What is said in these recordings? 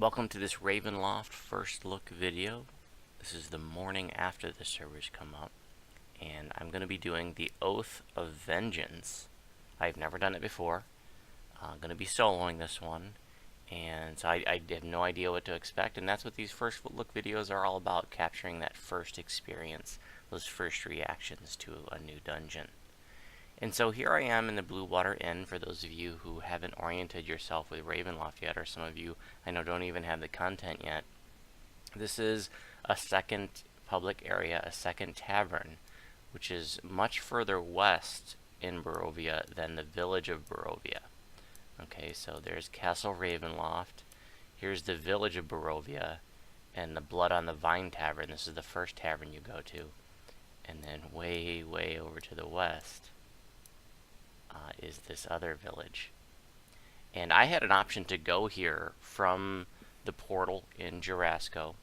Welcome to this Ravenloft first look video. This is the morning after the servers come up, and I'm going to be doing the Oath of Vengeance. I've never done it before. I'm going to be soloing this one, and so I have no idea what to expect, and that's what these first look videos are all about, capturing that first experience, those first reactions to a new dungeon. And so here I am in the Blue Water Inn, for those of you who haven't oriented yourself with Ravenloft yet, or some of you I know don't even have the content yet. This is a second public area, a second tavern, which is much further west in Barovia than the village of Barovia. Okay, so there's Castle Ravenloft, here's the village of Barovia, and the Blood on the Vine Tavern. This is the first tavern you go to. And then way, way over to the west is this other village. And I had an option to go here from the portal in Jarasco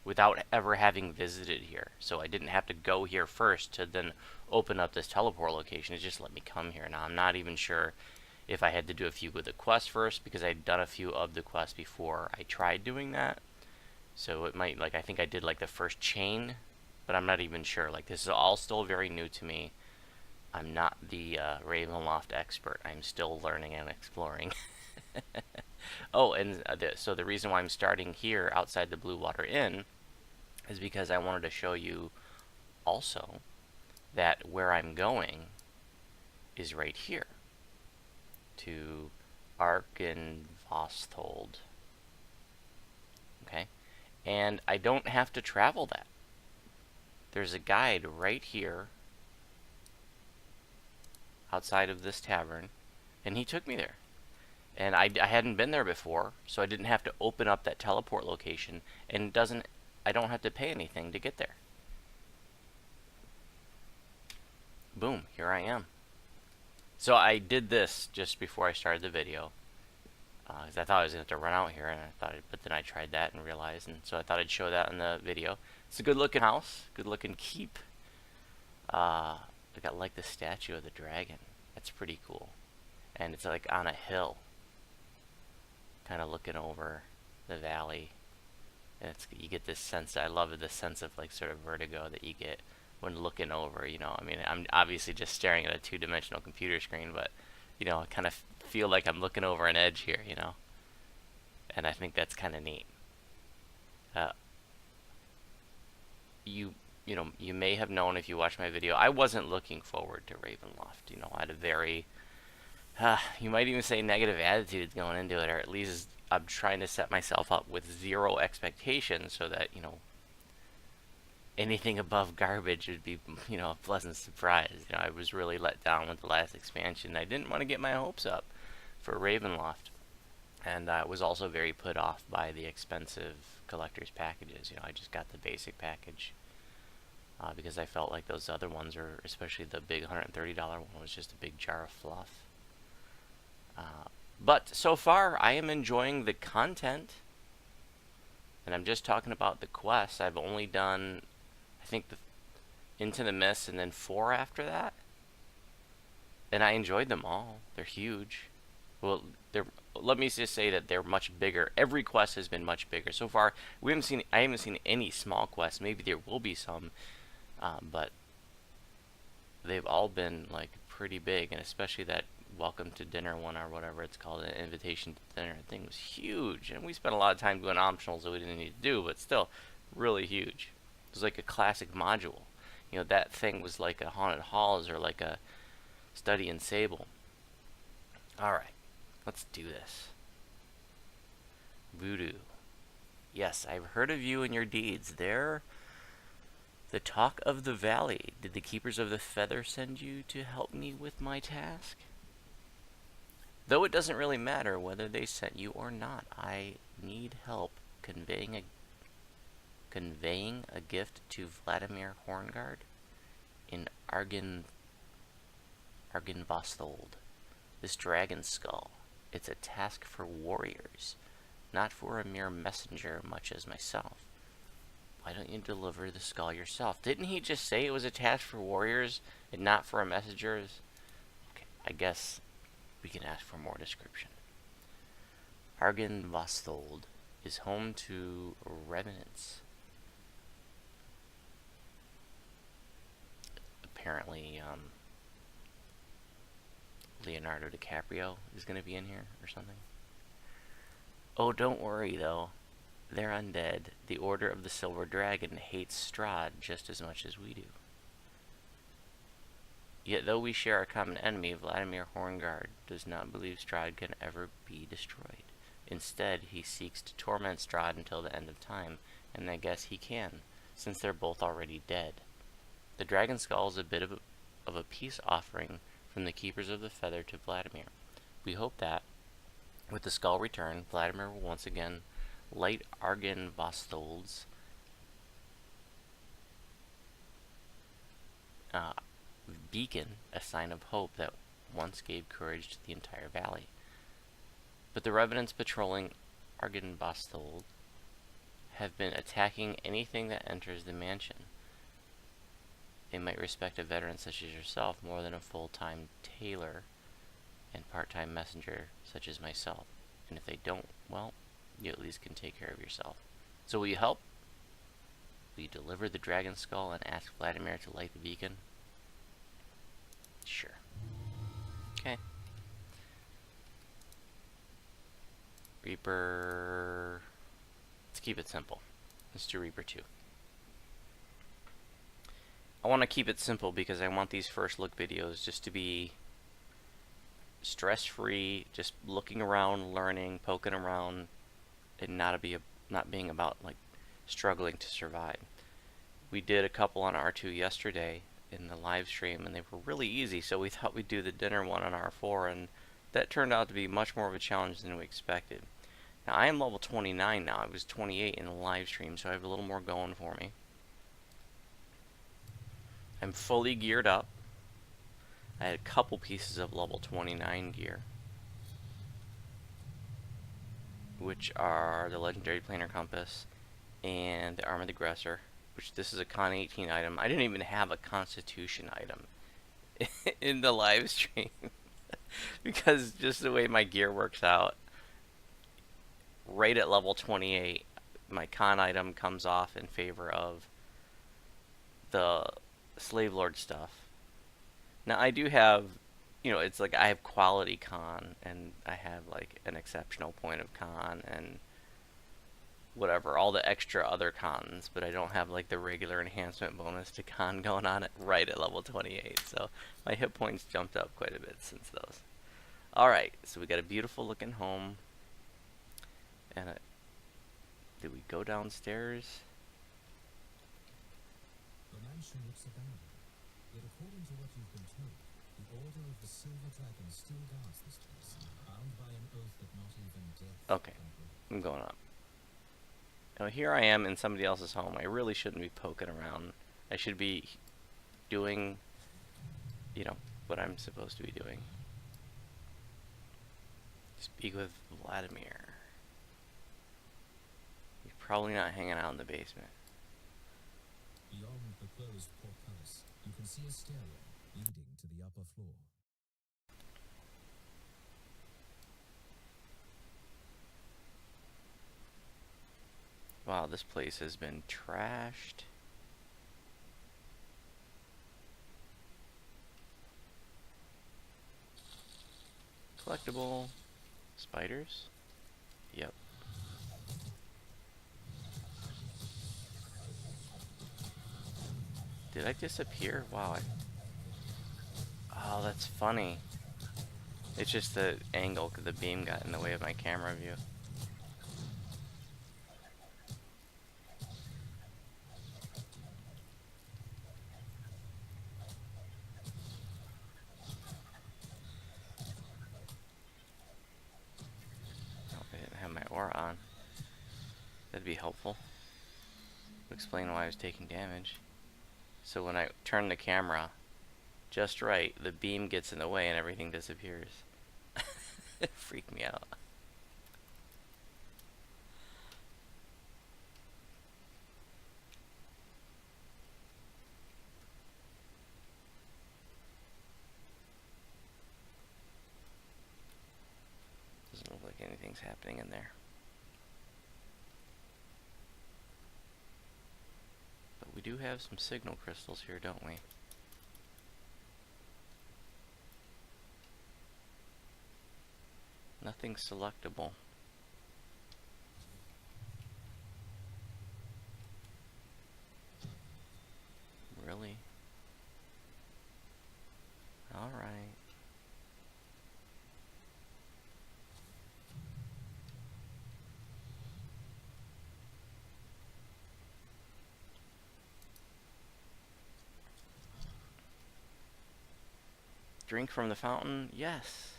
without ever having visited here. So I didn't have to go here first to then open up this teleport location. It just let me come here. Now I'm not even sure if I had to do a few of the quests first, because I'd done a few of the quests before I tried doing that. So it might, like, I think I did like the first chain, but I'm not even sure. Like, this is all still very new to me. I'm not the Ravenloft expert. I'm still learning and exploring. Oh, and so the reason why I'm starting here outside the Blue Water Inn is because I wanted to show you also that where I'm going is right here to Argynvostholt. Okay? And I don't have to travel that. There's a guide right here outside of this tavern, and he took me there. And I hadn't been there before, so I didn't have to open up that teleport location, and I don't have to pay anything to get there. Boom, here I am. So I did this just before I started the video, because I thought I was going to have to run out here, and but then I tried that and realized, and so I thought I'd show that in the video. It's a good looking house, good looking keep. I got like the statue of the dragon. That's pretty cool. And it's like on a hill, kind of looking over the valley. And you get this sense, I love it, this sense of like sort of vertigo that you get when looking over, you know. I mean, I'm obviously just staring at a two-dimensional computer screen, but, you know, I kind of feel like I'm looking over an edge here, you know. And I think that's kind of neat. You know, you may have known if you watched my video, I wasn't looking forward to Ravenloft. You know, I had a very, you might even say negative attitude going into it, or at least I'm trying to set myself up with zero expectations so that, you know, anything above garbage would be, you know, a pleasant surprise. You know, I was really let down with the last expansion. I didn't want to get my hopes up for Ravenloft. And I was also very put off by the expensive collector's packages. You know, I just got the basic package. Because I felt like those other ones, or especially the big $130 one, was just a big jar of fluff. But so far, I am enjoying the content. And I'm just talking about the quests. I've only done, I think, Into the Mist and then 4 after that. And I enjoyed them all. They're huge. Well, let me just say that they're much bigger. Every quest has been much bigger. So far, I haven't seen any small quests. Maybe there will be some. But they've all been like pretty big, and especially that welcome to dinner one, or whatever it's called, an invitation to dinner thing, was huge. And we spent a lot of time doing optionals that we didn't need to do, but still really huge. It was like a classic module. You know, that thing was like a haunted halls or like a study in Sable. Alright, let's do this. Voodoo. Yes, I've heard of you and your deeds. They're the talk of the valley. Did the Keepers of the Feather send you to help me with my task? Though it doesn't really matter whether they sent you or not, I need help conveying a gift to Vladimir Horngard in Argynvostholt. This dragon skull. It's a task for warriors, not for a mere messenger much as myself. Why don't you deliver the skull yourself? Didn't he just say it was a task for warriors and not for messengers? Okay, I guess we can ask for more description. Argynvostholt is home to revenants. Apparently, Leonardo DiCaprio is going to be in here or something. Oh, don't worry though. They're undead. The Order of the Silver Dragon hates Strahd just as much as we do. Yet though we share a common enemy, Vladimir Horngard does not believe Strahd can ever be destroyed. Instead, he seeks to torment Strahd until the end of time, and I guess he can, since they're both already dead. The Dragon Skull is a bit of a peace offering from the Keepers of the Feather to Vladimir. We hope that, with the skull returned, Vladimir will once again light Argynvosthold's beacon, a sign of hope that once gave courage to the entire valley. But the revenants patrolling Argynvosthold have been attacking anything that enters the mansion. They might respect a veteran such as yourself more than a full-time tailor and part-time messenger such as myself. And if they don't, well, you at least can take care of yourself. So will you help? Will you deliver the dragon skull and ask Vladimir to light the beacon? Sure. Okay. Reaper... Let's keep it simple. Let's do Reaper 2. I want to keep it simple because I want these first look videos just to be stress-free, just looking around, learning, poking around, and not being about like struggling to survive. We did a couple on R2 yesterday in the live stream, and they were really easy, so we thought we'd do the dinner one on R4, and that turned out to be much more of a challenge than we expected. Now I am level 29 now. I was 28 in the live stream, so I have a little more going for me. I'm fully geared up. I had a couple pieces of level 29 gear, which are the Legendary Planar Compass and the Arm of the Aggressor, which this is a Con 18 item. I didn't even have a Constitution item in the live stream because just the way my gear works out, right at level 28, my Con item comes off in favor of the Slave Lord stuff. Now I do have, you know, it's like I have quality Con, and I have like an exceptional point of Con, and whatever, all the extra other cons, but I don't have like the regular enhancement bonus to Con going on it right at level 28, so my hit points jumped up quite a bit since those. Alright, so we got a beautiful looking home, and did we go downstairs? The mansion looks abandoned, yet according to what you've been told, the Order of the Silver Dragon still guards this place, bound by an oath that not even death. Okay, I'm going up. Now here I am in somebody else's home. I really shouldn't be poking around. I should be doing, you know, what I'm supposed to be doing. Speak with Vladimir. He's probably not hanging out in the basement. Beyond the closed portcullis, you can see a stairway leading to the upper floor. Wow, this place has been trashed. Collectible. Spiders? Yep. Did I disappear? Wow. Oh, that's funny. It's just the angle, because the beam got in the way of my camera view. Oh, I didn't have my aura on. That'd be helpful. Explain why I was taking damage. So when I turn the camera just right, the beam gets in the way and everything disappears. It freaked me out. Doesn't look like anything's happening in there. We do have some signal crystals here, don't we? Nothing selectable. Really? Alright. Drink from the fountain? Yes.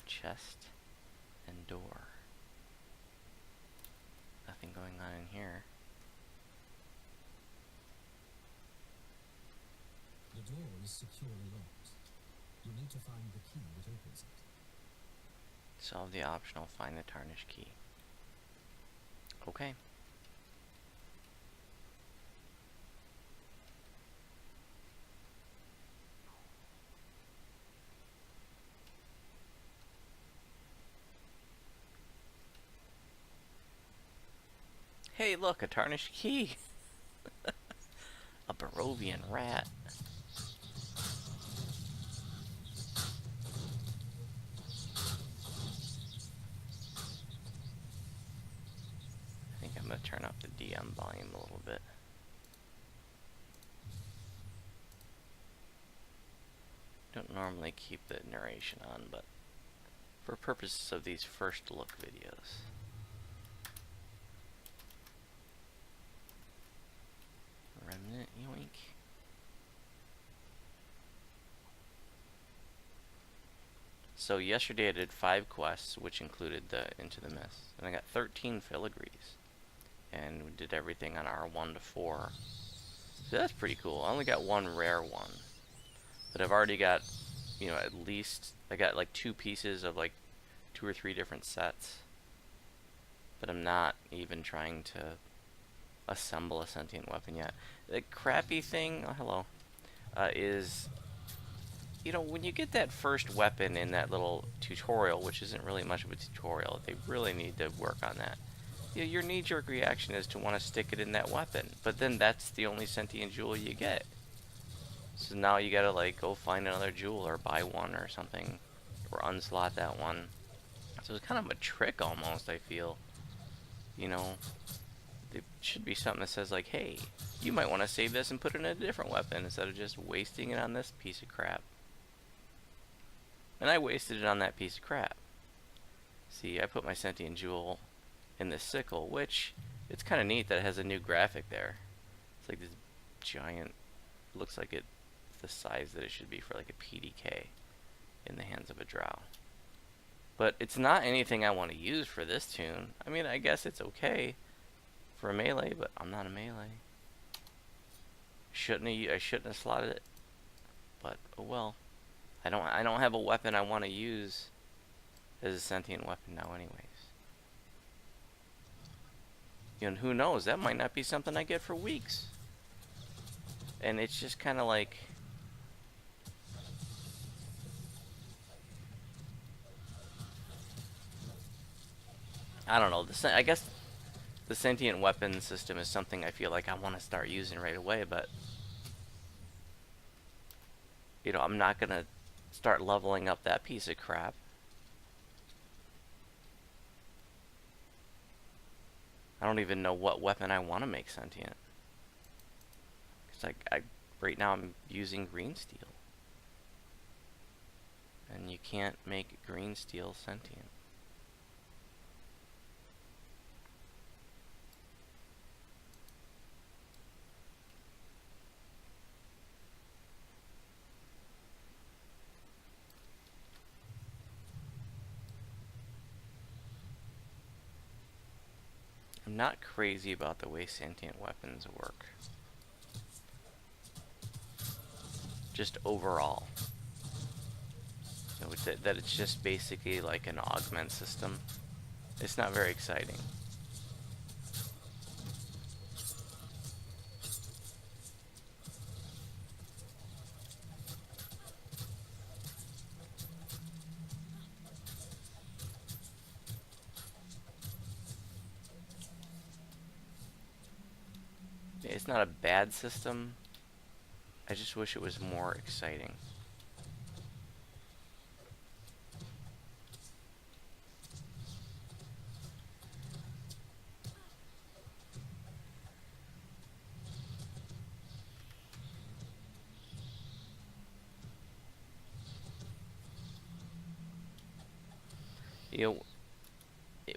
Chest and door. Nothing going on in here. The door is securely locked. You need to find the key that opens it. Solve the optional find the tarnished key. Okay. Hey, look, a tarnished key. A Barovian rat. I think I'm going to turn up the DM volume a little bit. Don't normally keep the narration on, but for purposes of these first look videos. Remnant, yoink. So yesterday I did 5 quests, which included the Into the Mist, and I got 13 filigrees. And we did everything on R1 to 4. So that's pretty cool. I only got 1 rare one. But I've already got, you know, at least, I got like 2 pieces of like 2 or 3 different sets. But I'm not even trying to assemble a sentient weapon yet. The crappy thing, oh hello, is, you know, when you get that first weapon in that little tutorial, which isn't really much of a tutorial, they really need to work on that. Your knee-jerk reaction is to want to stick it in that weapon, but then that's the only sentient jewel you get. So now you gotta like go find another jewel or buy one or something, or unslot that one. So it's kind of a trick almost, I feel. You know, there should be something that says like, hey, you might want to save this and put it in a different weapon instead of just wasting it on this piece of crap. And I wasted it on that piece of crap. See, I put my sentient jewel in this sickle, which it's kind of neat that it has a new graphic there. It's like this giant, looks like it's the size that it should be for like a PDK in the hands of a drow. But it's not anything I want to use for this tune. I mean, I guess it's okay for a melee, but I'm not a melee. I shouldn't have slotted it, but oh well. I don't have a weapon I want to use as a sentient weapon now, anyways. And who knows? That might not be something I get for weeks. And it's just kind of like, I don't know. I guess the sentient weapon system is something I feel like I want to start using right away, but you know, I'm not gonna start leveling up that piece of crap. I don't even know what weapon I want to make sentient. Cause right now I'm using green steel, and you can't make green steel sentient. I'm not crazy about the way sentient weapons work. Just overall. You know, that it's just basically like an augment system. It's not very exciting. it's not a bad system. I just wish it was more exciting. You know,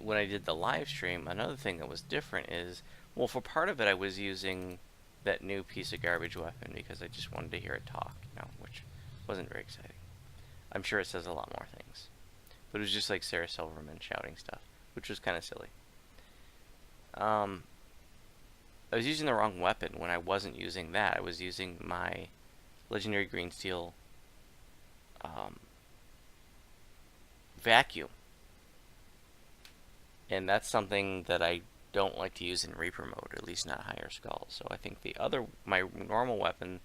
when I did the live stream, another thing that was different is, well, for part of it, I was using that new piece of garbage weapon because I just wanted to hear it talk, which wasn't very exciting. I'm sure it says a lot more things, but it was just like Sarah Silverman shouting stuff, which was kind of silly. I was using the wrong weapon when I wasn't using that. I was using my legendary green steel vacuum. And that's something that I don't like to use in Reaper mode, at least not higher skull. So I think my normal weapon,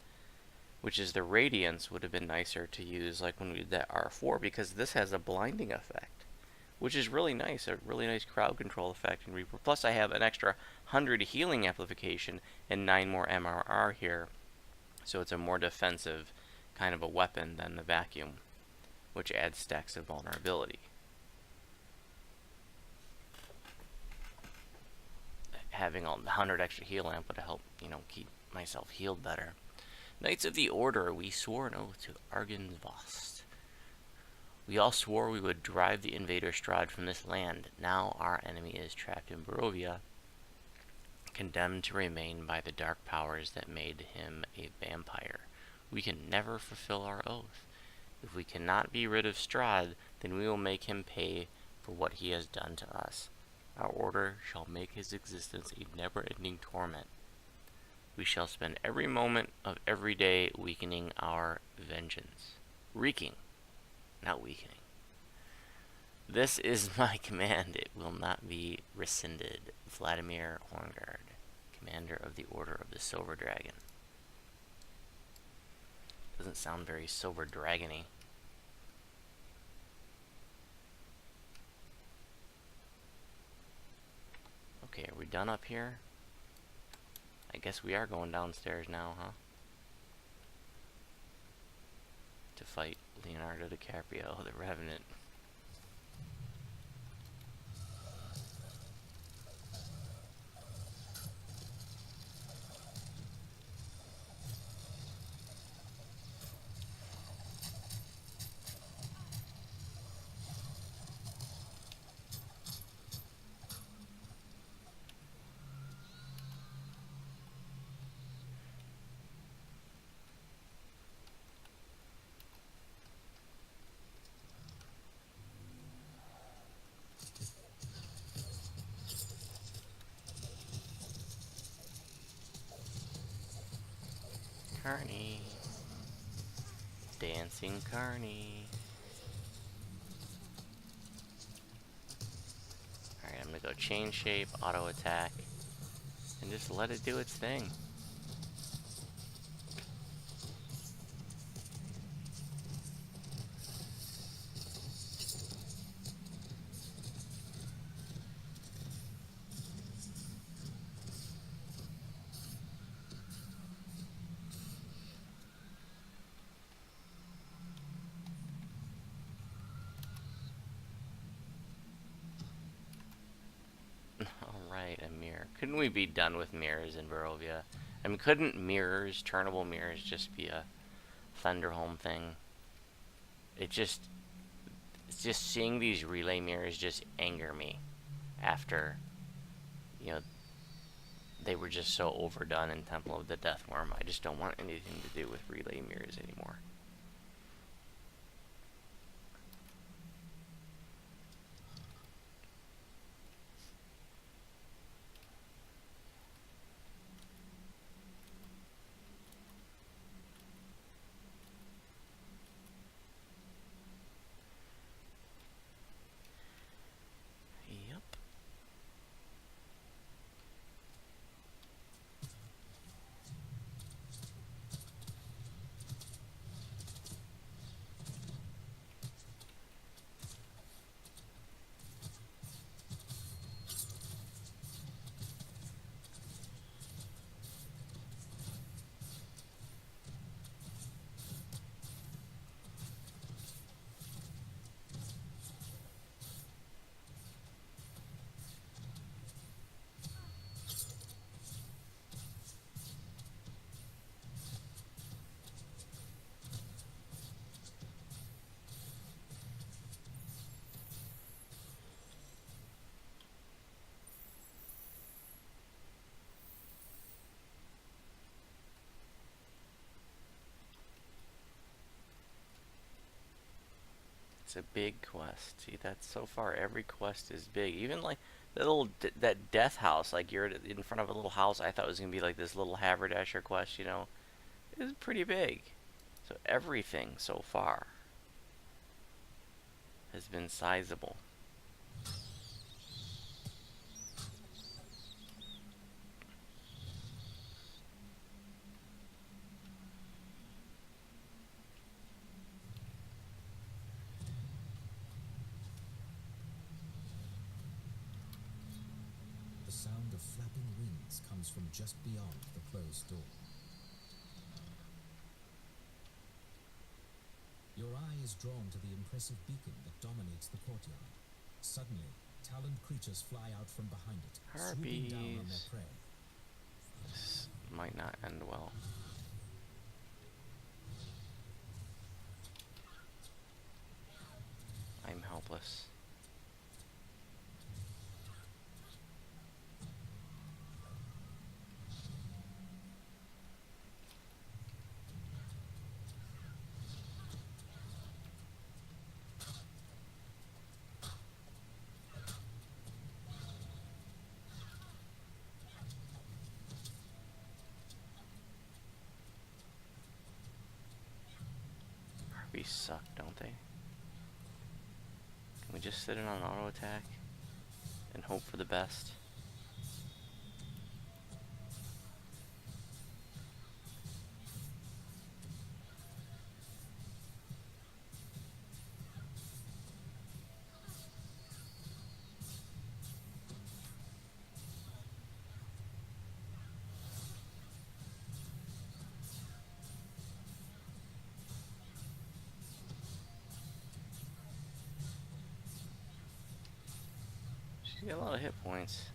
which is the Radiance, would have been nicer to use like when we did that R4, because this has a blinding effect, which is really nice, a really nice crowd control effect in Reaper. Plus I have an extra 100 healing amplification and 9 more MRR here, so it's a more defensive kind of a weapon than the vacuum, which adds stacks of vulnerability. Having all 100 extra heal amp would help, keep myself healed better. Knights of the Order, we swore an oath to Argynvost. We all swore we would drive the invader Strahd from this land. Now our enemy is trapped in Barovia, condemned to remain by the dark powers that made him a vampire. We can never fulfill our oath. If we cannot be rid of Strahd, then we will make him pay for what he has done to us. Our order shall make his existence a never-ending torment. We shall spend every moment of every day weakening our vengeance. Wreaking, not weakening. This is my command. It will not be rescinded. Vladimir Horngard, commander of the Order of the Silver Dragon. Doesn't sound very silver dragon-y. Okay, are we done up here? I guess we are going downstairs now, huh? To fight Leonardo DiCaprio, the Revenant. Carney. Dancing Carney. Alright, I'm gonna go chain shape, auto attack, and just let it do its thing. Alright, a mirror. Couldn't we be done with mirrors in Barovia? I mean, couldn't turnable mirrors, just be a Thunderholm thing? It's just seeing these relay mirrors just anger me after, they were just so overdone in Temple of the Deathworm. I just don't want anything to do with relay mirrors anymore. It's a big quest. See, that's so far every quest is big. Even like that little that death house, like you're in front of a little house. I thought it was gonna be like this little haberdasher quest, you know. It's pretty big. So everything so far has been sizable. The sound of flapping wings comes from just beyond the closed door. Your eye is drawn to the impressive beacon that dominates the courtyard. Suddenly, taloned creatures fly out from behind it, swooping down on their Harpies. prey. This might not end well. I'm helpless. Harpies suck, don't they? Can we just sit in on auto attack and hope for the best? She's got a lot of hit points.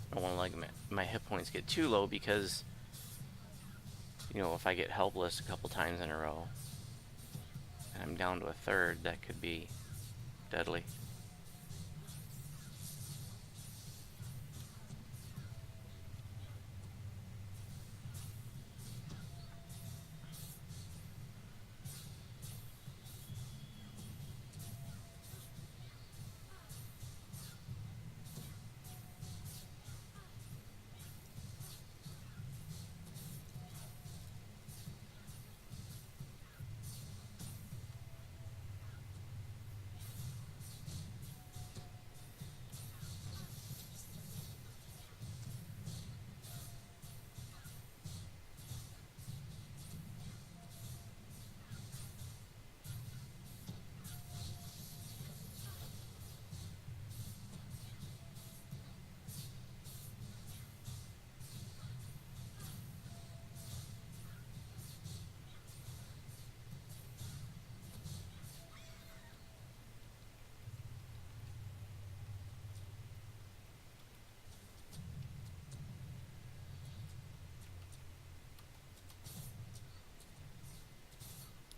I don't want to like my hit points get too low because, you know, if I get helpless a couple times in a row and I'm down to a third, that could be deadly.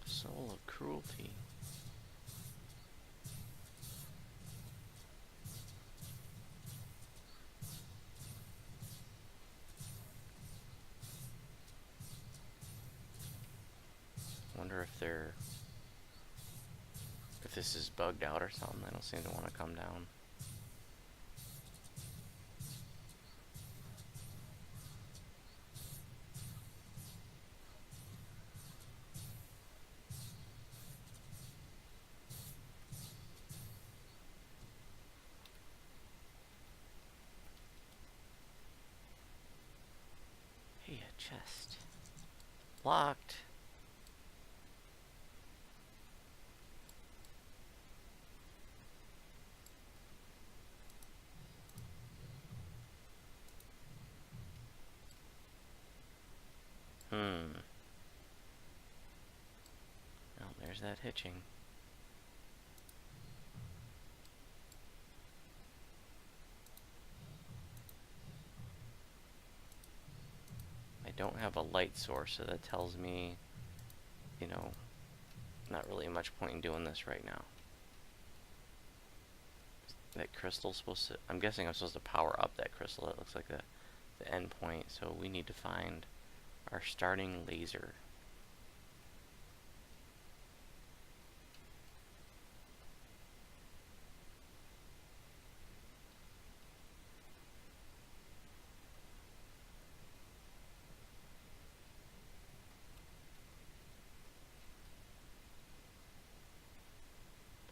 Soul of Cruelty. Wonder if this is bugged out or something. They don't seem to want to come down. Hey, a chest. Locked. there's that hitching. I don't have a light source, so that tells me, you know, not really much point in doing this right now. That crystal's supposed to... I'm guessing I'm supposed to power up that crystal. That looks like the end point. So we need to find our starting laser.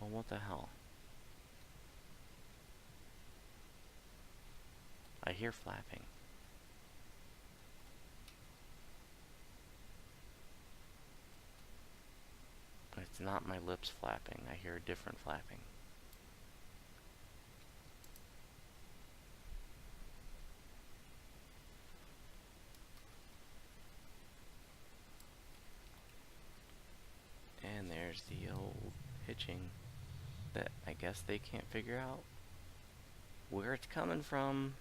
Well, what the hell? I hear flapping. It's not my lips flapping. I hear a different flapping. And there's the old hitching that I guess they can't figure out where it's coming from.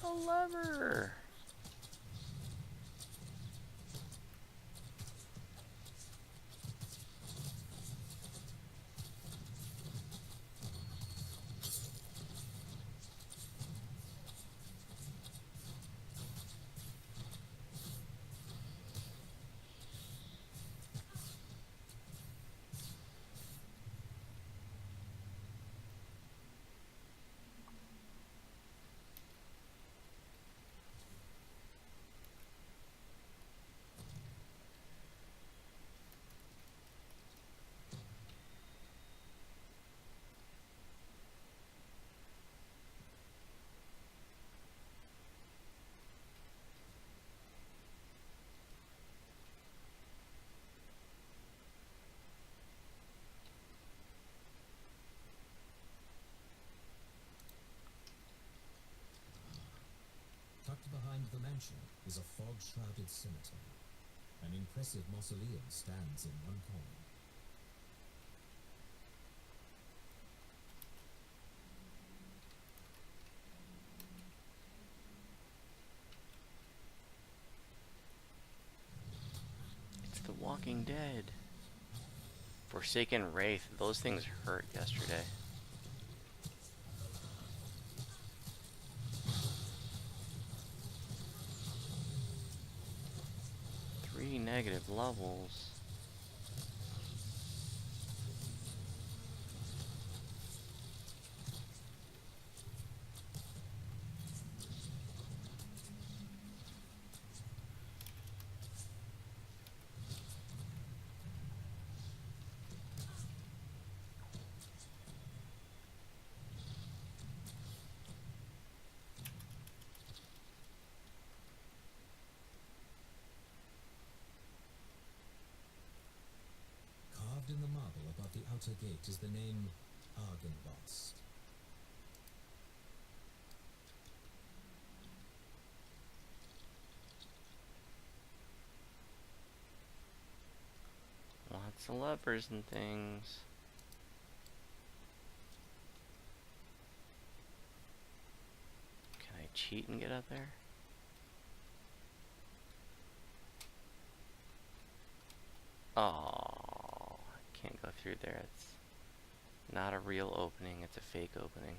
A lever! Tucked behind the mansion is a fog-shrouded cemetery. An impressive mausoleum stands in one corner. It's the Walking Dead. Forsaken Wraith. Those things hurt yesterday. Three negative levels. Carved in the marble above the outer gate is the name Argynvost. Lots of levers and things. Can I cheat and get up there? Oh, I can't go through there. It's not a real opening, it's a fake opening.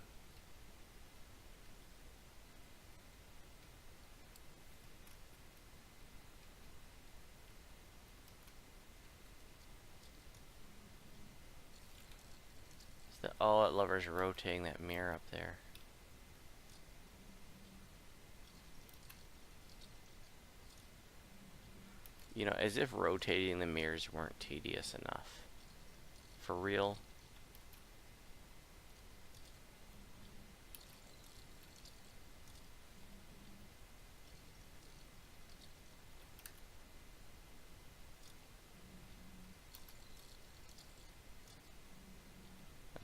Oh, that lever's rotating that mirror up there. You know, as if rotating the mirrors weren't tedious enough. For real?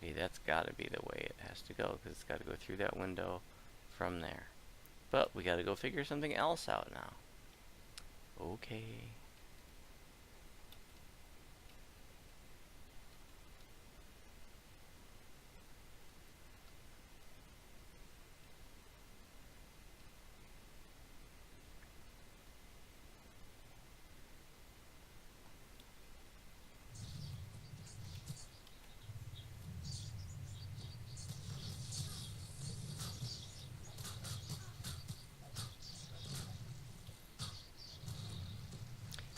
Okay, that's gotta be the way it has to go, because it's gotta go through that window, from there. But we gotta go figure something else out now. Okay.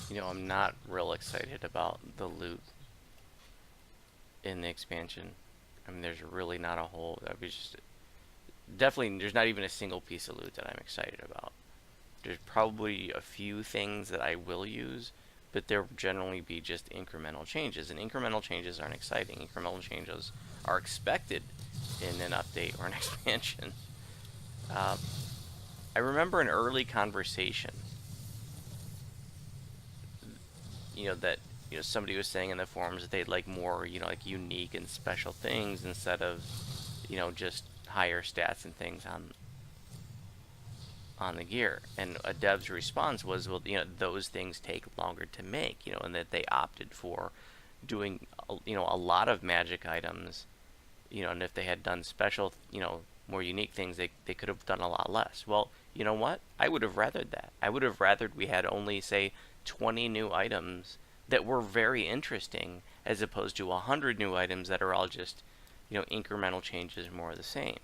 You know, I'm not real excited about the loot in the expansion. I mean, there's really not a whole. I was just definitely there's not even a single piece of loot that I'm excited about. There's probably a few things that I will use, but there will generally be just incremental changes, and incremental changes aren't exciting. Incremental changes are expected in an update or an expansion. Uh, I remember an early conversation, that somebody was saying in the forums that they'd like more, like unique and special things instead of, just higher stats and things on the gear. And a dev's response was, well, those things take longer to make, and that they opted for doing, a lot of magic items, and if they had done special, more unique things, they could have done a lot less. Well, you know what? I would have rathered that. I would have rathered we had only, say, 20 new items that were very interesting, as opposed to 100 new items that are all just, incremental changes, more of the same.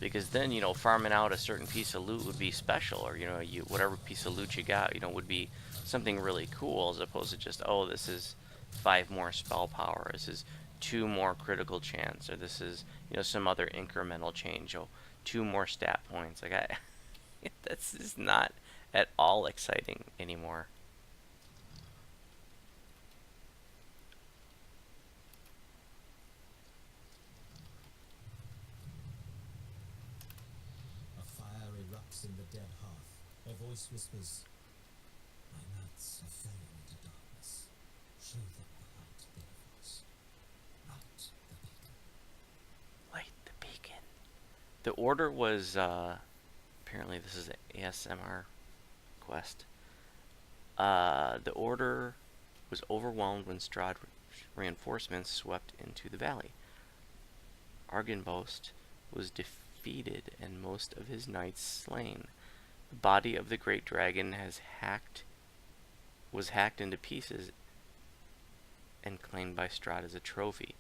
Because then, farming out a certain piece of loot would be special, or, whatever piece of loot you got, would be something really cool, as opposed to just, oh, this is 5 more spell power, this is 2 more critical chance, or this is, some other incremental change, oh, 2 more stat points. Like, that's just not at all exciting anymore. In the dead hearth, a voice whispers, "My knights are falling into darkness. Show them the light there was. Light the beacon." Light the beacon. The order was, apparently this is an ASMR quest. The order was overwhelmed when Strahd reinforcements swept into the valley. Argynvost was defeated and most of his knights slain. The body of the great dragon was hacked into pieces and claimed by Strahd as a trophy.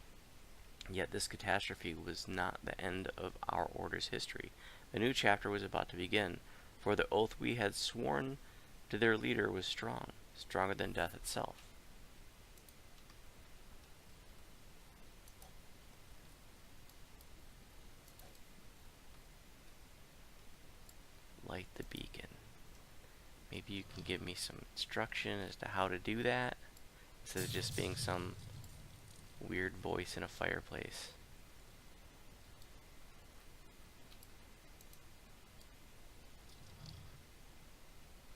Yet this catastrophe was not the end of our order's history. A new chapter was about to begin, for the oath we had sworn to their leader was strong, stronger than death itself. Light the beacon. Maybe you can give me some instruction as to how to do that, instead of just being some weird voice in a fireplace.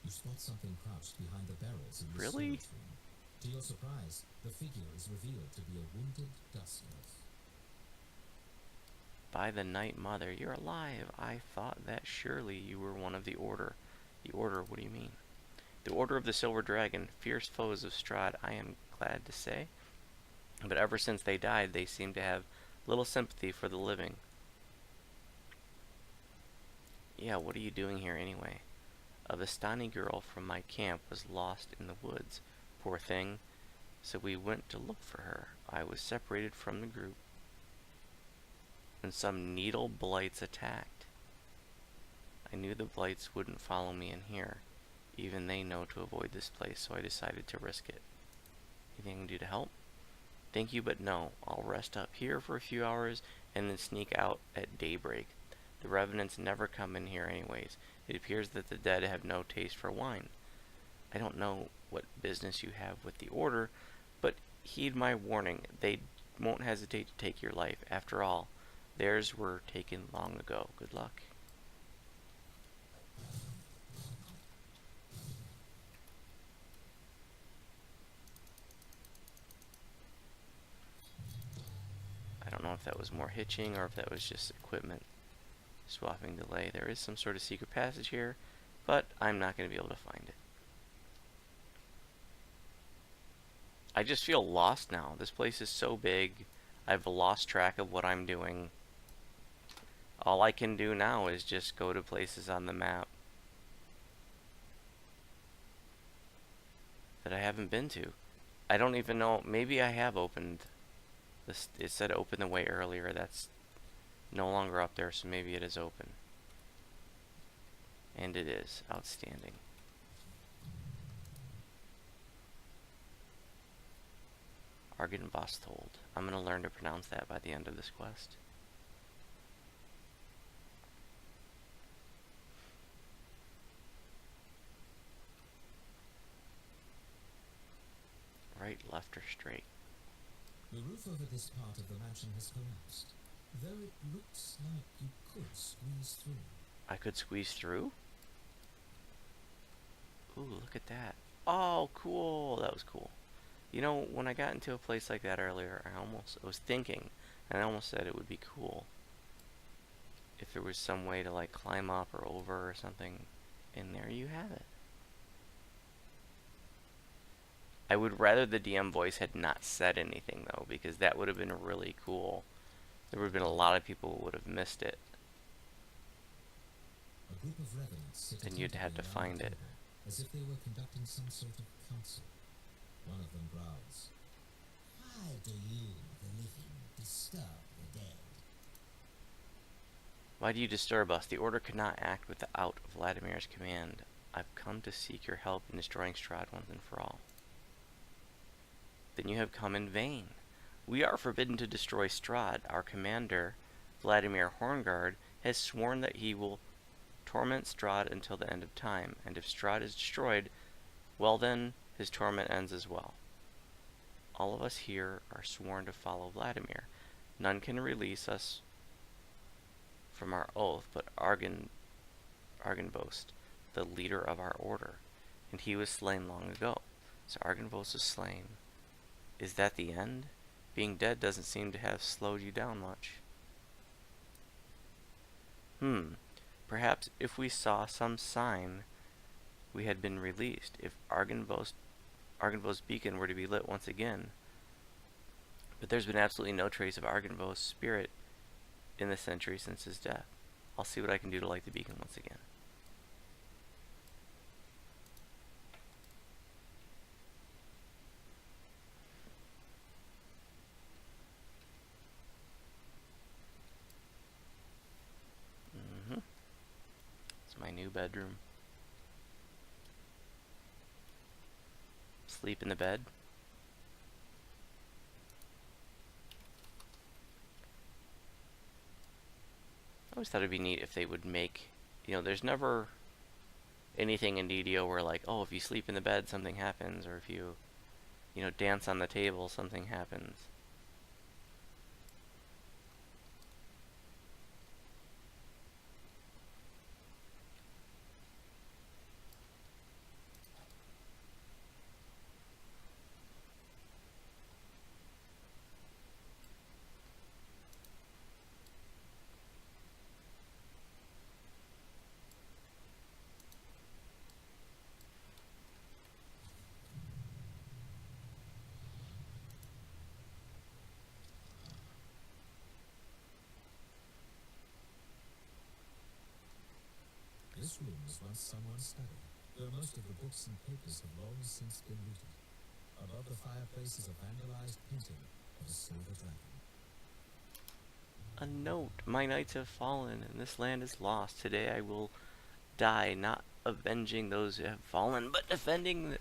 You spot something crouched behind the barrels in the Really? storage room. To your surprise, the figure is revealed to be a wounded dust elf. By the Night Mother, you're alive. I thought that surely you were one of the Order. The Order, what do you mean? The Order of the Silver Dragon, fierce foes of Strahd, I am glad to say. But ever since they died, they seem to have little sympathy for the living. Yeah, what are you doing here anyway? A Vistani girl from my camp was lost in the woods. Poor thing. So we went to look for her. I was separated from the group when some needle blights attacked. I knew the blights wouldn't follow me in here. Even they know to avoid this place, so I decided to risk it. Anything I can do to help? Thank you, but no. I'll rest up here for a few hours and then sneak out at daybreak. The revenants never come in here anyways. It appears that the dead have no taste for wine. I don't know what business you have with the Order, but heed my warning. They won't hesitate to take your life. After all, Theirs were taken long ago. Good luck. I don't know if that was more hitching or if that was just equipment swapping delay. There is some sort of secret passage here, but I'm not going to be able to find it. I just feel lost now. This place is so big. I've lost track of what I'm doing. All I can do now is just go to places on the map that I haven't been to. I don't even know. Maybe I have opened this. It said open the way earlier. That's no longer up there, so maybe it is open. And it is. Outstanding. Argenvostold. I'm going to learn to pronounce that by the end of this quest. Right, left, or straight? The roof over this part of the mansion has collapsed, though it looks like you could squeeze through. I could squeeze through? Ooh, look at that. Oh, cool. That was cool. You know, when I got into a place like that earlier, I was thinking, and I almost said it would be cool if there was some way to like climb up or over or something. And there you have it. I would rather the DM voice had not said anything though, because that would have been really cool. There would have been a lot of people who would have missed it. A group of revenants sit And you'd had to attentively around find the it. table, as if they were conducting some sort of council. One of them growls, "Why do you, the living, disturb the dead?" Why do you disturb us? The Order could not act without Vladimir's command. I've come to seek your help in destroying Strahd once and for all. Then you have come in vain. We are forbidden to destroy Strahd. Our commander, Vladimir Horngard, has sworn that he will torment Strahd until the end of time, and if Strahd is destroyed, well then, his torment ends as well. All of us here are sworn to follow Vladimir. None can release us from our oath but Argenvost, the leader of our order, and he was slain long ago. So Argenvost is slain. Is that the end? Being dead doesn't seem to have slowed you down much. Perhaps if we saw some sign we had been released, if Argenvost's beacon were to be lit once again. But there's been absolutely no trace of Argenvost's spirit in the century since his death. I'll see what I can do to light the beacon once again. It's my new bedroom. Sleep in the bed. I always thought it'd be neat if they would make, there's never anything in DDO where like, oh, if you sleep in the bed, something happens, or if you, dance on the table, something happens. This room was once someone's study, though most of the books and papers have long since been looted. Above the fireplace is a vandalized painting of a silver dragon. A note. My knights have fallen, and this land is lost. Today I will die, not avenging those who have fallen, but defending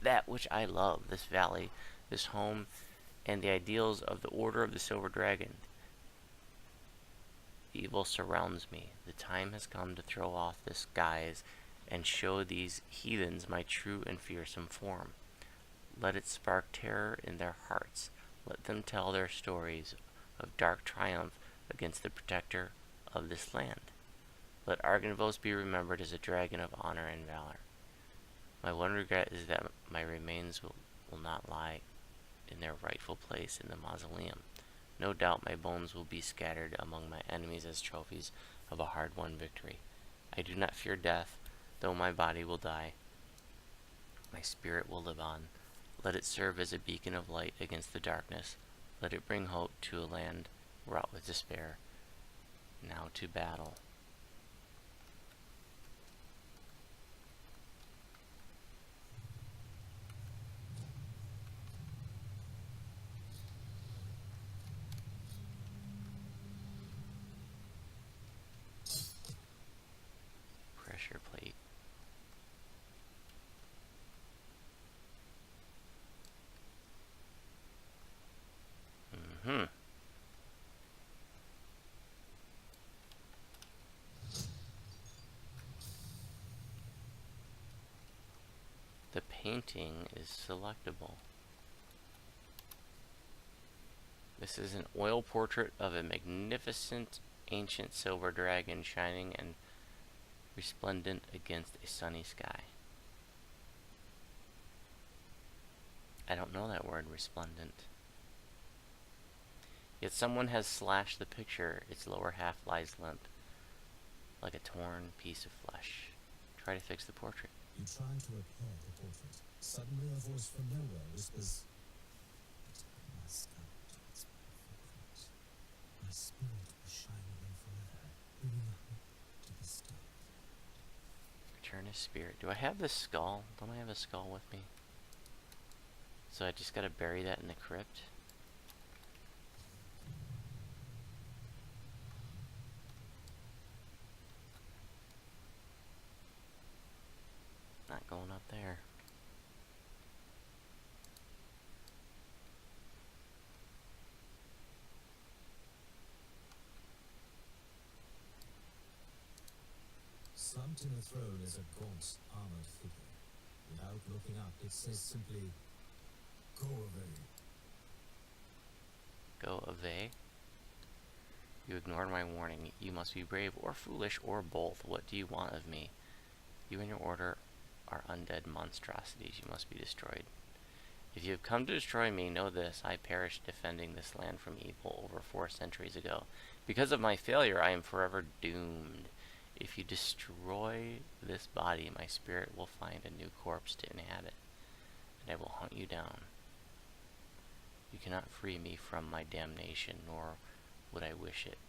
that which I love, this valley, this home, and the ideals of the Order of the Silver Dragon. Evil surrounds me. The time has come to throw off this guise and show these heathens my true and fearsome form. Let it spark terror in their hearts. Let them tell their stories of dark triumph against the protector of this land. Let Argynvos be remembered as a dragon of honor and valor. My one regret is that my remains will not lie in their rightful place in the mausoleum. No doubt my bones will be scattered among my enemies as trophies of a hard-won victory. I do not fear death, though my body will die. My spirit will live on. Let it serve as a beacon of light against the darkness. Let it bring hope to a land wrought with despair. Now to battle. Pressure plate. The painting is selectable. This is an oil portrait of a magnificent ancient silver dragon shining and resplendent against a sunny sky. I don't know that word, resplendent. Yet someone has slashed the picture. Its lower half lies limp, like a torn piece of flesh. Try to fix the portrait. You try to repair the portrait. Suddenly a voice from nowhere whispers, "Return my skull to its rightful place. My spirit will shine again forever, bringing a hope to the stars." Return his spirit. Do I have this skull? Don't I have a skull with me? So I just gotta bury that in the crypt? Not going up there. Slumped in a throne is a gaunt, armored figure. Without looking up, it says simply, "Go away." Go away. You ignored my warning. You must be brave or foolish or both. What do you want of me? You and your order are undead monstrosities. You must be destroyed. If you have come to destroy me, know this. I perished defending this land from evil over 4 centuries ago. Because of my failure, I am forever doomed. If you destroy this body, my spirit will find a new corpse to inhabit, and I will hunt you down. You cannot free me from my damnation, nor would I wish it.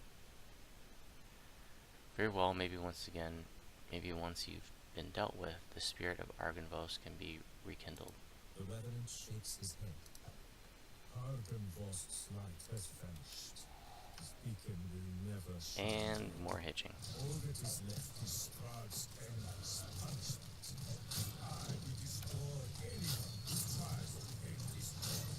Very well, maybe once you've been dealt with, the spirit of Argynvos can be rekindled. The revenant shakes his head. Argynvost's light has vanished. His beacon will never shine. And more hitching. All that is left is Strahd's endless punishment. I will destroy anyone who tries to take this throne.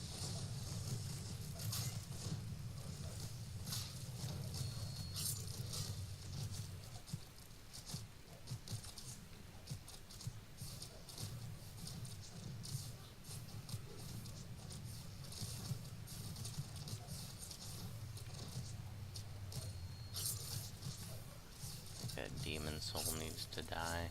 That demon soul needs to die.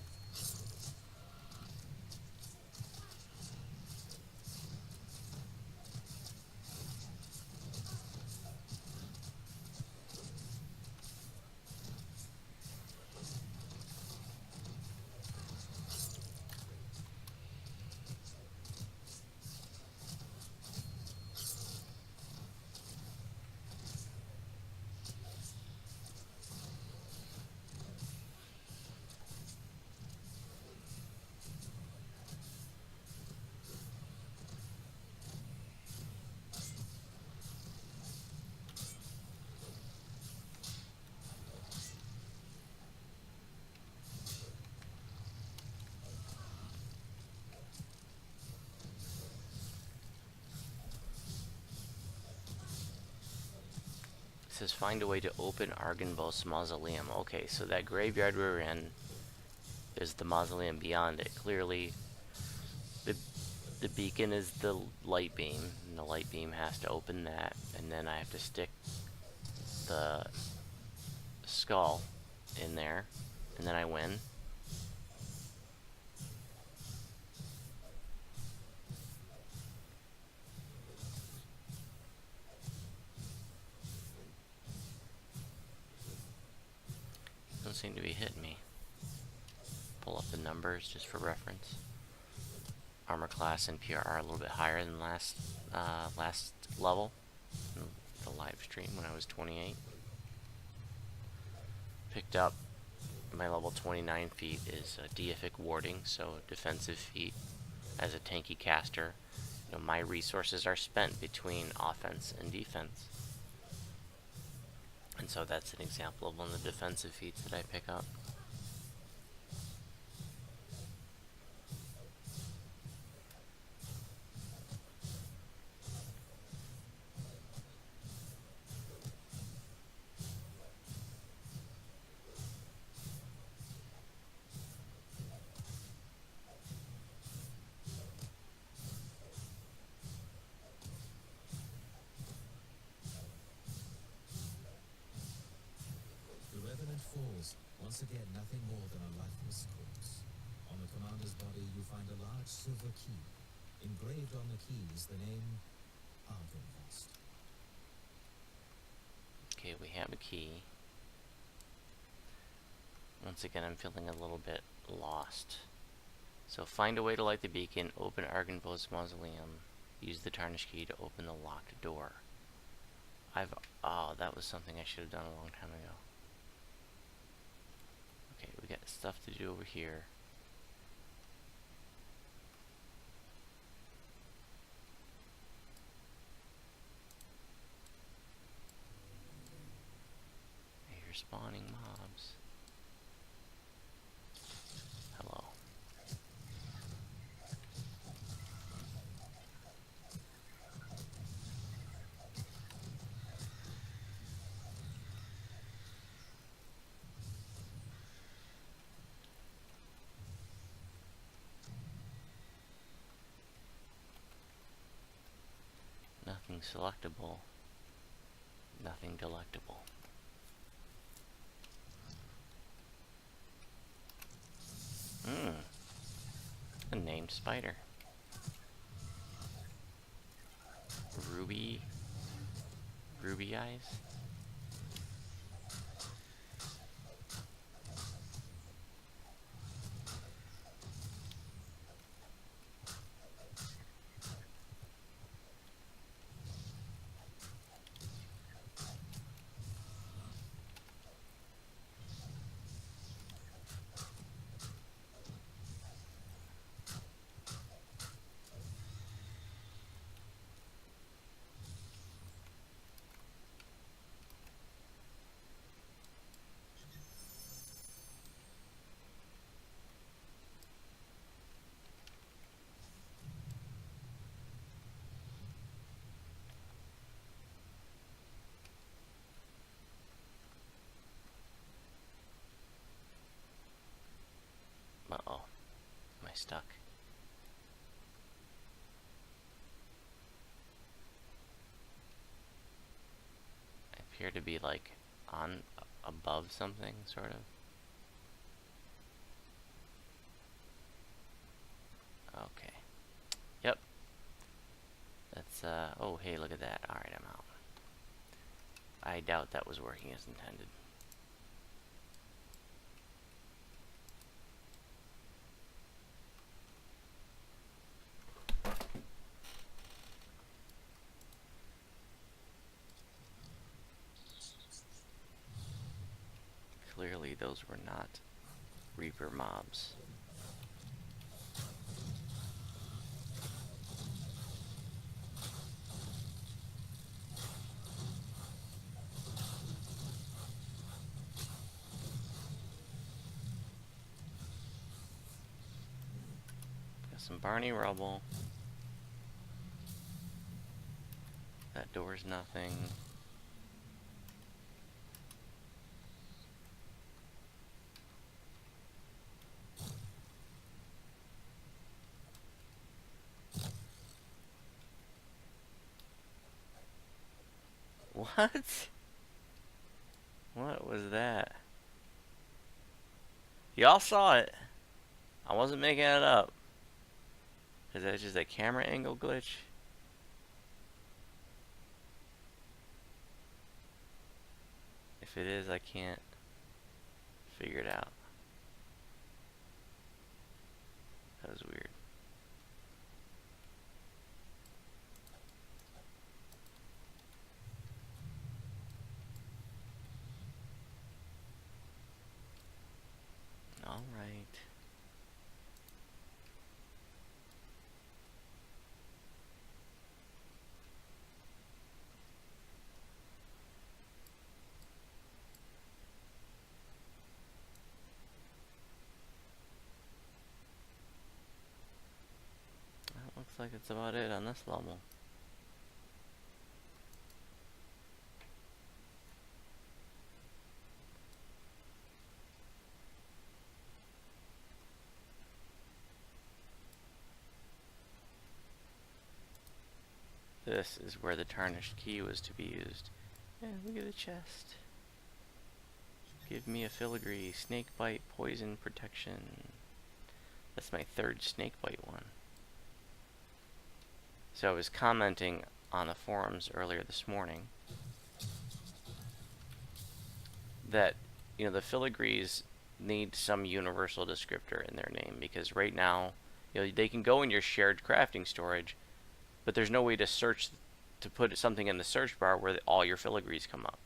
It says find a way to open Argynvos mausoleum. Okay, so that graveyard we're in is the mausoleum beyond it. Clearly, the beacon is the light beam, and the light beam has to open that, and then I have to stick the skull in there, and then I win. Don't seem to be hitting me. Pull up the numbers just for reference. Armor class and PR are a little bit higher than last level in the live stream when I was 28. Picked up my level 29 feat is deific warding, so defensive feat. As a tanky caster, you know, my resources are spent between offense and defense, and so that's an example of one of the defensive feats that I pick up. The Revenant falls, once again nothing more than a lifeless corpse. On the commander's body you find a large silver key. Engraved on the key is the name Ravenloft. Okay, we have a key. Once again, I'm feeling a little bit lost. So find a way to light the beacon, open Argenbo's mausoleum, use the tarnished key to open the locked door. Oh, that was something I should have done a long time ago. Okay, we got stuff to do over here. I hear spawning mobs. Hello. Nothing selectable. Nothing delectable. A named spider. Ruby eyes? Uh-oh. Am I stuck? I appear to be, like, on above something, sort of. Okay. Yep. That's, oh, hey, look at that. Alright, I'm out. I doubt that was working as intended. Clearly, those were not Reaper mobs. Got some Barney rubble. That door's nothing. What? What was that? Y'all saw it. I wasn't making it up. Is that just a camera angle glitch? If it is, I can't figure it out. That was weird. All right. That looks like it's about it on this level. This is where the tarnished key was to be used. Yeah, look at the chest. Give me a filigree, snake bite, poison protection. That's my third snake bite one. So I was commenting on the forums earlier this morning that, the filigrees need some universal descriptor in their name, because right now, they can go in your shared crafting storage, but there's no way to search, to put something in the search bar where all your filigrees come up,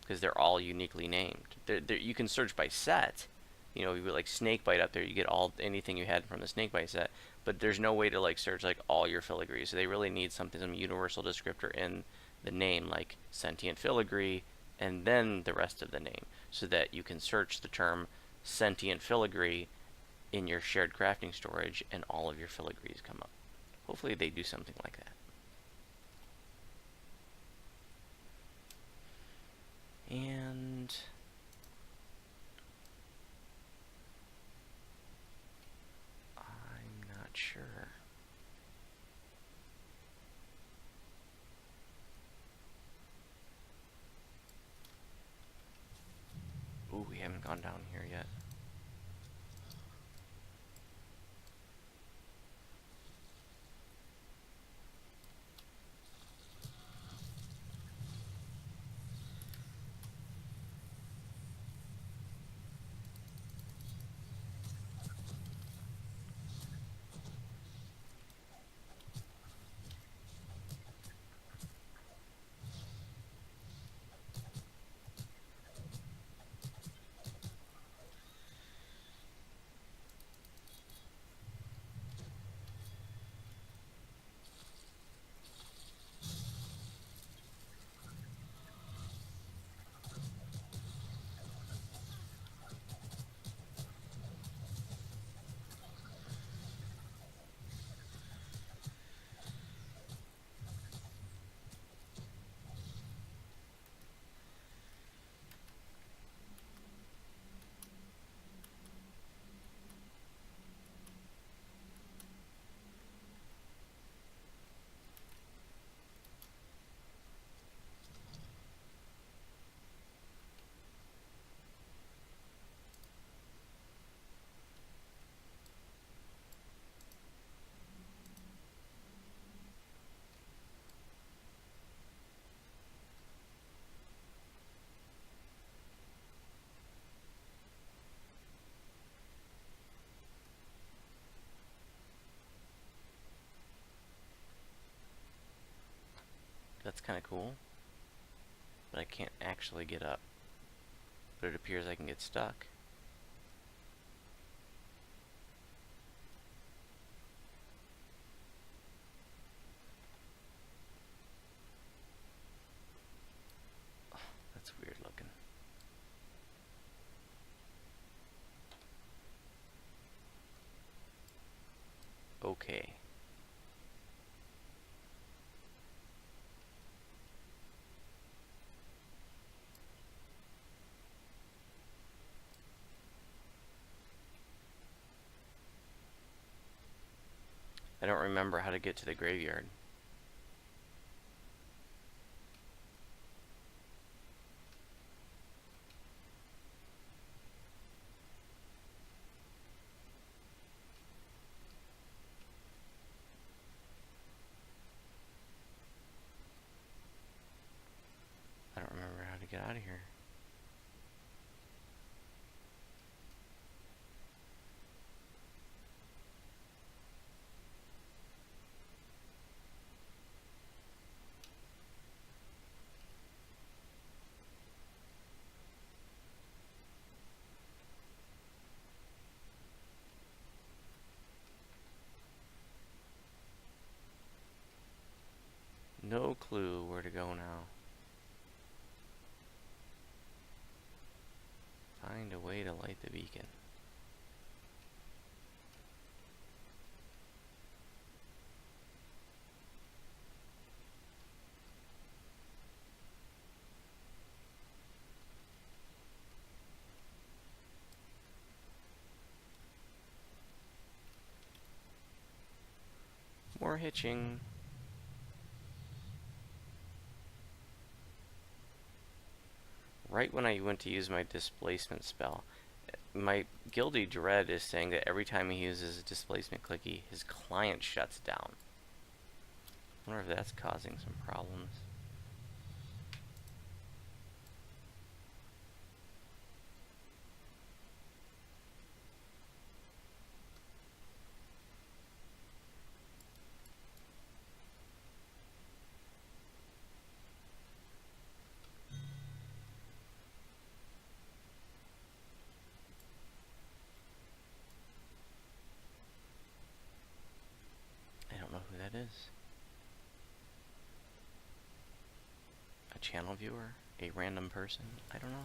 because they're all uniquely named. You can search by set. You put like snakebite up there, you get anything you had from the snakebite set, but there's no way to like search like all your filigrees. So they really need some universal descriptor in the name, like sentient filigree, and then the rest of the name, so that you can search the term sentient filigree in your shared crafting storage and all of your filigrees come up. Hopefully they do something like that. And I'm not sure. Ooh, we haven't gone down here yet. That's kind of cool, but I can't actually get up. But it appears I can get stuck. That's weird looking. Okay. I don't remember how to get to the graveyard. out of here. No clue where to go now. Find a way to light the beacon. More hitching. Right when I went to use my displacement spell, my Guilty Dread is saying that every time he uses a displacement clicky, his client shuts down. I wonder if that's causing some problems. I don't know who that is. A channel viewer? A random person? I don't know.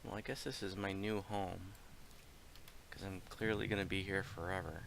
Well, I guess this is my new home, because I'm clearly going to be here forever.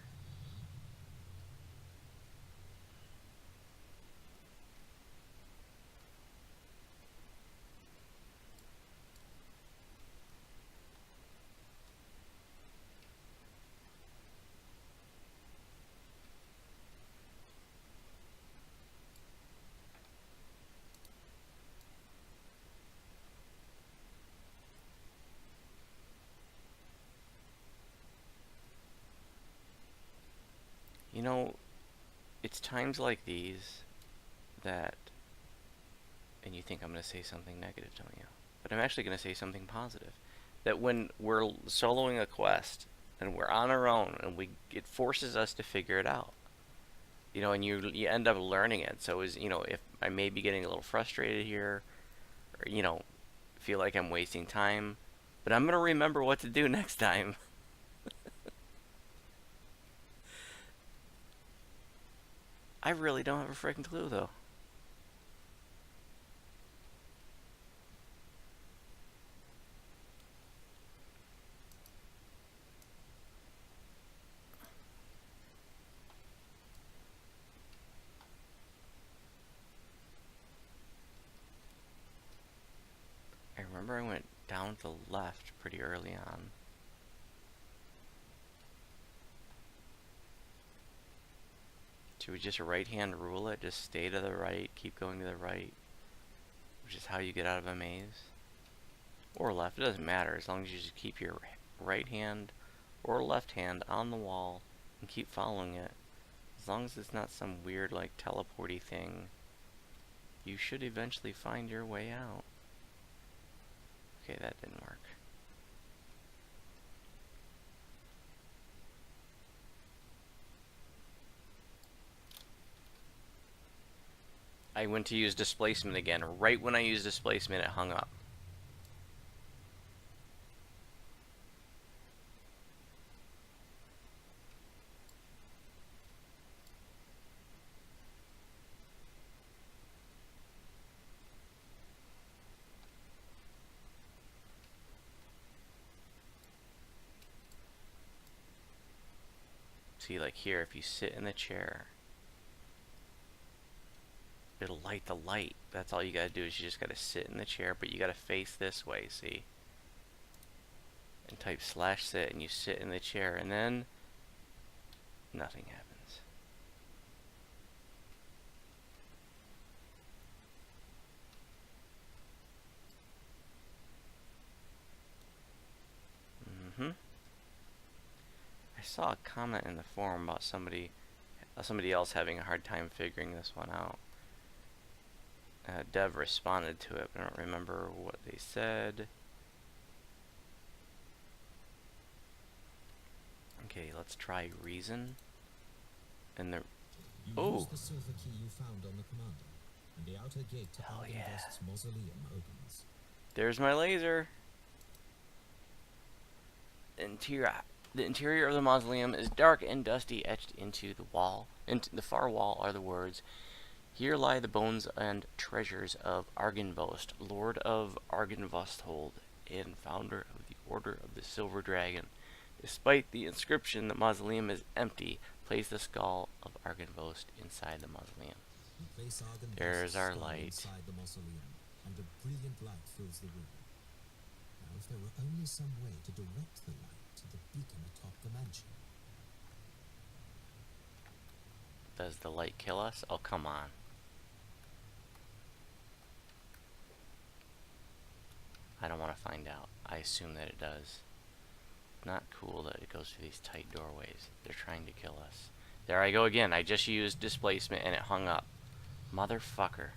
You know, it's times like these that, and you think I'm going to say something negative, don't you? But I'm actually going to say something positive. That when we're soloing a quest and we're on our own and it forces us to figure it out. You know, and you end up learning it. So if I may be getting a little frustrated here, or feel like I'm wasting time, but I'm going to remember what to do next time. I really don't have a freaking clue though. I remember I went down to the left pretty early on. Should we just right hand rule it? Just stay to the right, keep going to the right, which is how you get out of a maze. Or left, it doesn't matter, as long as you just keep your right hand or left hand on the wall and keep following it. As long as it's not some weird like teleporty thing, you should eventually find your way out. Okay, that didn't work. I went to use displacement again. Right when I used displacement, it hung up. See, like here, if you sit in the chair, it'll light the light. That's all you gotta do is you just gotta sit in the chair, but you gotta face this way, see? And type /sit and you sit in the chair, and then nothing happens. I saw a comment in the forum about somebody else having a hard time figuring this one out. Dev responded to it, but I don't remember what they said. Okay, let's try reason. And the Use the silver key you found on the commander, and the outer gate to Argynvost's mausoleum opens. There's my laser. The interior of the mausoleum is dark and dusty, etched into the wall. Into the far wall are the words, "Here lie the bones and treasures of Argynvost, Lord of Argynvosthold, and founder of the Order of the Silver Dragon. Despite the inscription, the mausoleum is empty. Place the skull of Argynvost inside the mausoleum." There's our light. Inside the mausoleum, and a brilliant light fills the room. Now, if there were only some way to direct the light to the beacon atop the mansion. Does the light kill us? Oh, come on. I don't want to find out. I assume that it does. Not cool that it goes through these tight doorways. They're trying to kill us. There I go again. I just used displacement and it hung up. Motherfucker.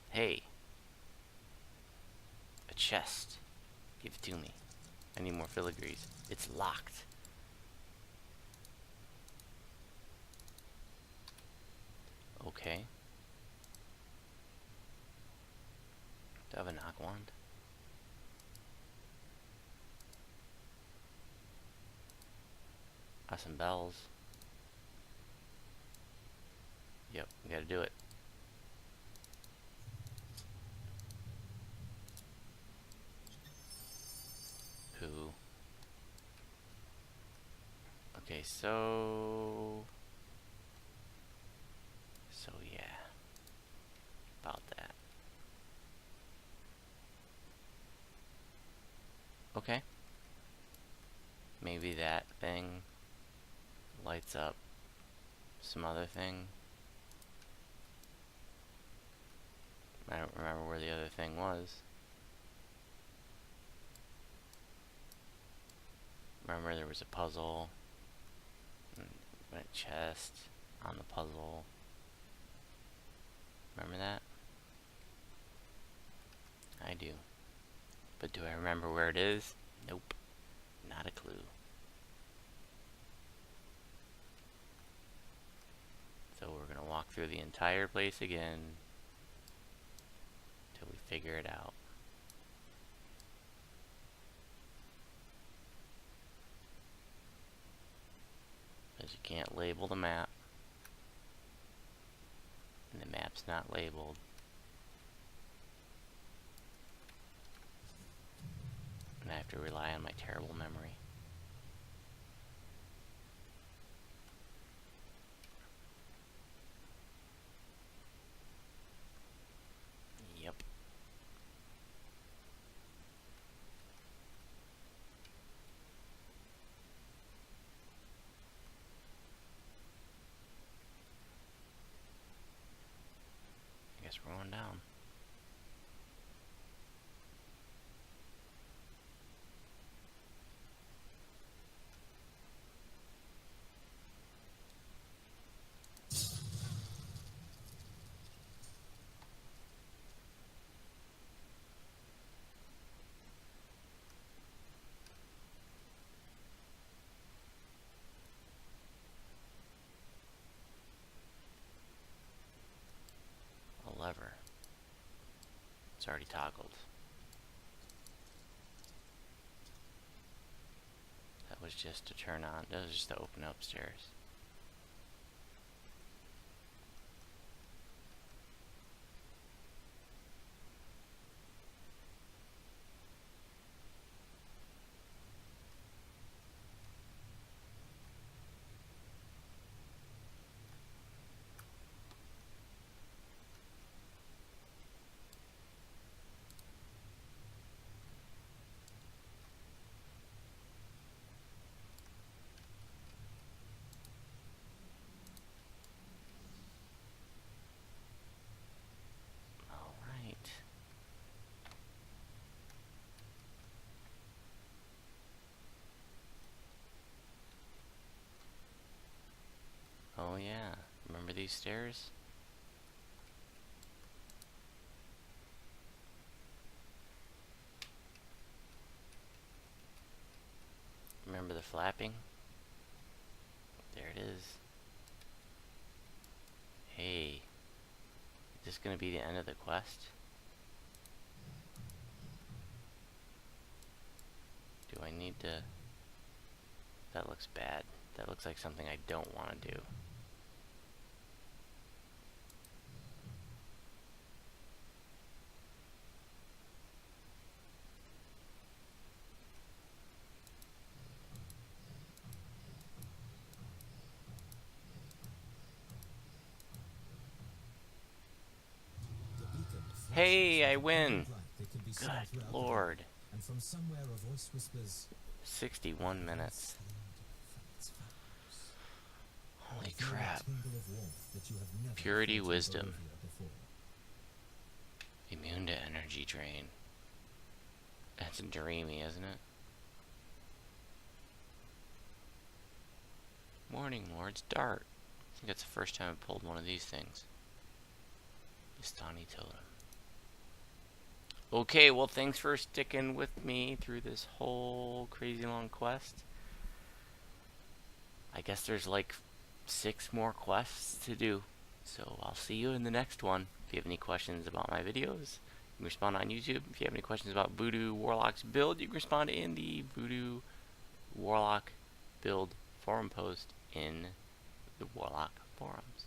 Hey. A chest. Give it to me. I need more filigrees. It's locked. Okay. Do I have a knock wand? Some bells. Yep, we gotta do it. Who? Okay, so yeah. About that. Okay. Maybe that thing lights up some other thing. I don't remember where the other thing was. Remember there was a puzzle, and a chest on the puzzle. Remember that? I do. But do I remember where it is? Nope. Not a clue. So we're gonna walk through the entire place again till we figure it out. Because you can't label the map. And the map's not labeled. And I have to rely on my terrible memory. Yep. I guess we're going down. already toggled. That was just to turn on. That was just to open upstairs. Alright. Oh yeah, remember these stairs? Remember the flapping? There it is. Hey, is this gonna be the end of the quest? Do I need to... That looks bad. That looks like something I don't want to do. The beacon flashes Hey, I like a win! blue light that can be seen Good throughout the lord. day, and from somewhere a voice whispers, 61 minutes. from its fires. Holy Feel a crap. tingle of warmth that you have never Purity felt in wisdom. Barovia before. Immune to energy drain. That's dreamy, isn't it? Morning Lord's Dart. I think that's the first time I pulled one of these things. Istani Totem. Okay, well thanks for sticking with me through this whole crazy long quest. I guess there's like 6 more quests to do. So I'll see you in the next one. If you have any questions about my videos, you can respond on YouTube. If you have any questions about Voodoo Warlock's build, you can respond in the Voodoo Warlock build forum post in the Warlock forums.